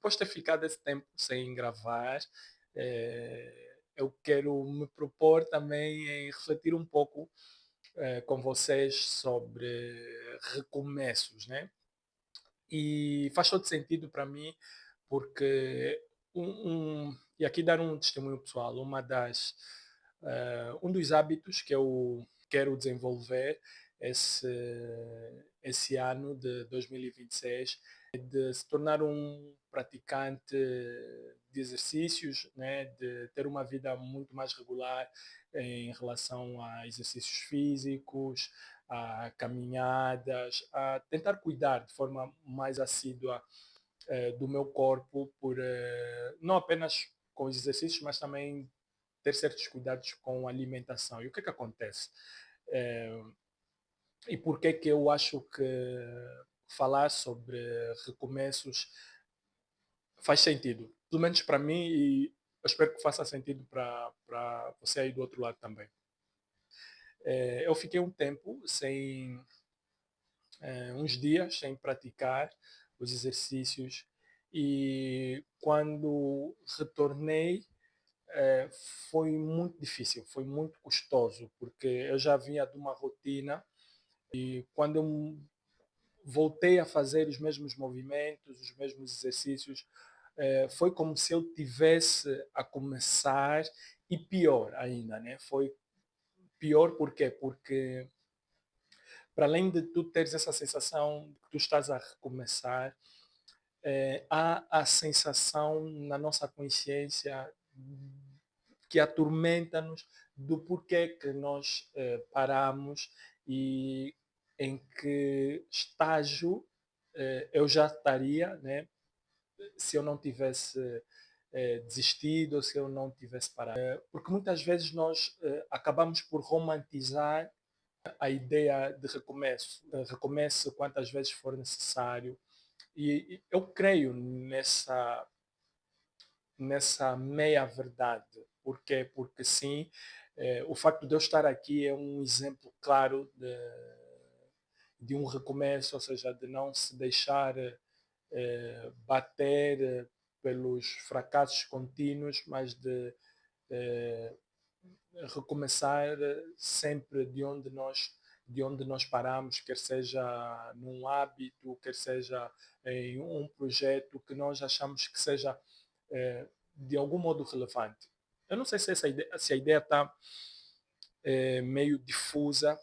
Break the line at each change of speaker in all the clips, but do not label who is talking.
depois de ter ficado esse tempo sem gravar, eu quero me propor também em refletir um pouco com vocês sobre recomeços, né? E faz todo sentido para mim, porque e aqui dar um testemunho pessoal, um dos hábitos que eu quero desenvolver esse, esse ano de 2026 é de se tornar um praticante de exercícios, né, de ter uma vida muito mais regular em relação a exercícios físicos, a caminhadas, a tentar cuidar de forma mais assídua do meu corpo, não apenas com os exercícios, mas também ter certos cuidados com a alimentação. E o que é que acontece? Eh, e por que é que eu acho que falar sobre recomeços faz sentido? Pelo menos para mim, e eu espero que faça sentido para você aí do outro lado também. Eu fiquei um tempo uns dias sem praticar os exercícios e quando retornei eh, foi muito difícil, foi muito custoso, porque eu já vinha de uma rotina e quando eu voltei a fazer os mesmos movimentos, os mesmos exercícios, foi como se eu tivesse a começar e pior ainda, né? Foi pior por quê? Porque para além de tu teres essa sensação de que tu estás a recomeçar, há a sensação na nossa consciência que atormenta-nos do porquê que nós paramos e em que estágio eu já estaria, né, se eu não tivesse desistido, se eu não tivesse parado. Porque muitas vezes nós acabamos por romantizar a ideia de recomeço. Recomece quantas vezes for necessário. E eu creio nessa meia-verdade. Por quê? Porque sim, o facto de eu estar aqui é um exemplo claro de um recomeço, ou seja, de não se deixar bater pelos fracassos contínuos, mas de eh, recomeçar sempre de onde nós paramos, quer seja num hábito, quer seja em um projeto que nós achamos que seja de algum modo relevante. Eu não sei se, se a ideia está meio difusa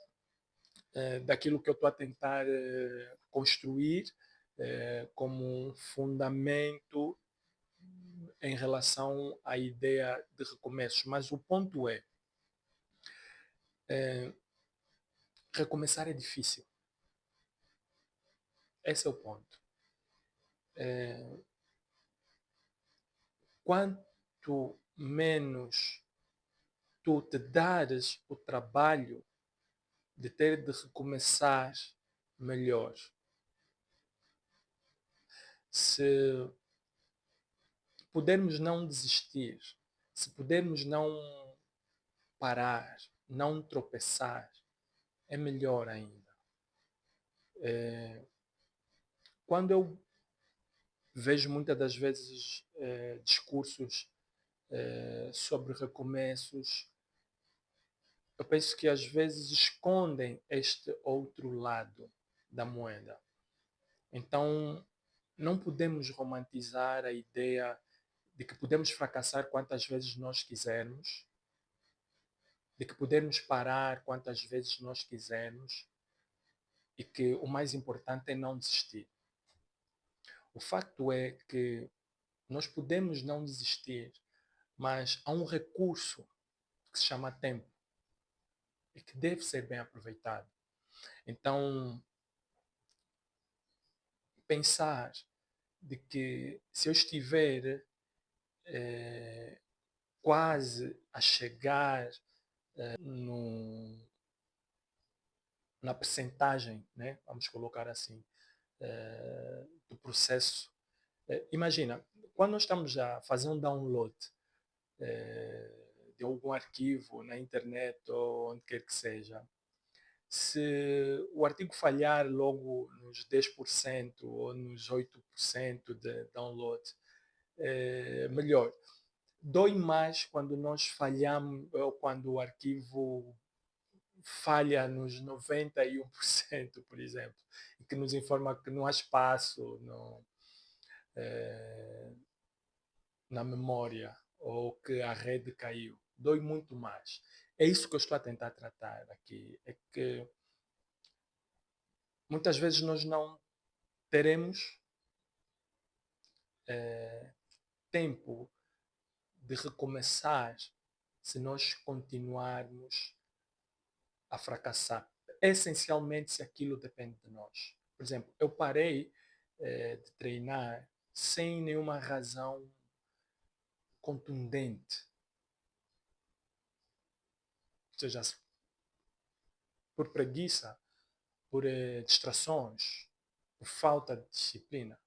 daquilo que eu estou a tentar construir como um fundamento em relação à ideia de recomeços. Mas o ponto é, eh, recomeçar é difícil. Esse é o ponto. Eh, quanto menos tu te dares o trabalho de ter de recomeçar melhor, se pudermos não desistir, se pudermos não parar, não tropeçar, é melhor ainda. Quando eu vejo muitas das vezes discursos sobre recomeços, eu penso que às vezes escondem este outro lado da moeda. Então, não podemos romantizar a ideia de que podemos fracassar quantas vezes nós quisermos, de que podemos parar quantas vezes nós quisermos e que o mais importante é não desistir. O facto é que nós podemos não desistir, mas há um recurso que se chama tempo e que deve ser bem aproveitado. Então, pensar de que se eu estiver quase a chegar no, na percentagem, né, vamos colocar assim, do processo. Imagina, quando nós estamos a fazer um download de algum arquivo na internet ou onde quer que seja, se o artigo falhar logo nos 10% ou nos 8% de download, melhor. Dói mais quando nós falhamos, ou quando o arquivo falha nos 91%, por exemplo, e que nos informa que não há espaço eh, na memória ou que a rede caiu. Dói muito mais. É isso que eu estou a tentar tratar aqui. É que muitas vezes nós não teremos tempo de recomeçar se nós continuarmos a fracassar. Essencialmente, se aquilo depende de nós. Por exemplo, eu parei de treinar sem nenhuma razão contundente. Ou seja, por preguiça, por distrações, por falta de disciplina.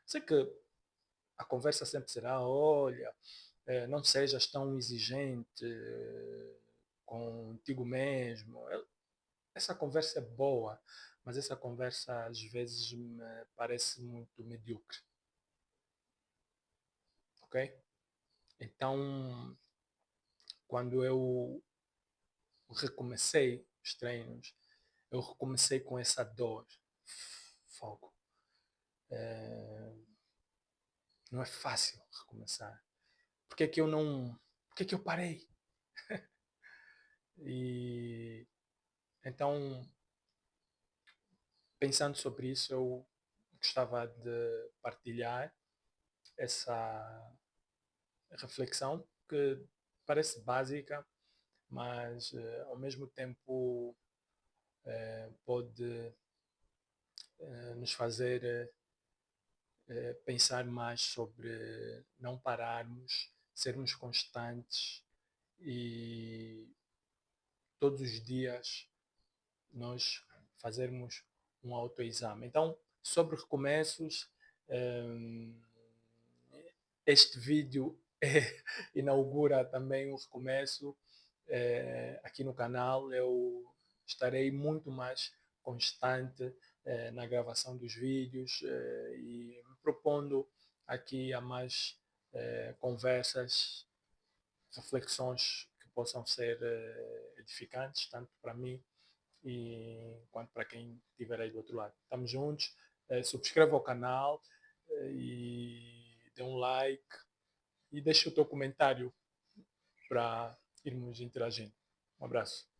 Sei que a conversa sempre será, olha, não sejas tão exigente contigo mesmo. Essa conversa é boa, mas essa conversa às vezes me parece muito medíocre. Ok? Então, quando eu recomecei os treinos, eu recomecei com essa dor. Fogo. Não é fácil recomeçar. Por que é que eu não. Por que é que eu parei? E então, pensando sobre isso, eu gostava de partilhar essa reflexão que parece básica, mas ao mesmo tempo pode nos fazer pensar mais sobre não pararmos, sermos constantes e todos os dias nós fazermos um autoexame. Então, sobre recomeços, um, este vídeo inaugura também um recomeço aqui no canal. Eu estarei muito mais constante na gravação dos vídeos e me propondo aqui a mais conversas, reflexões que possam ser edificantes, tanto para mim e quanto para quem estiver aí do outro lado. Estamos juntos, subscreva o canal e dê um like e deixe o teu comentário para irmos interagindo. Um abraço.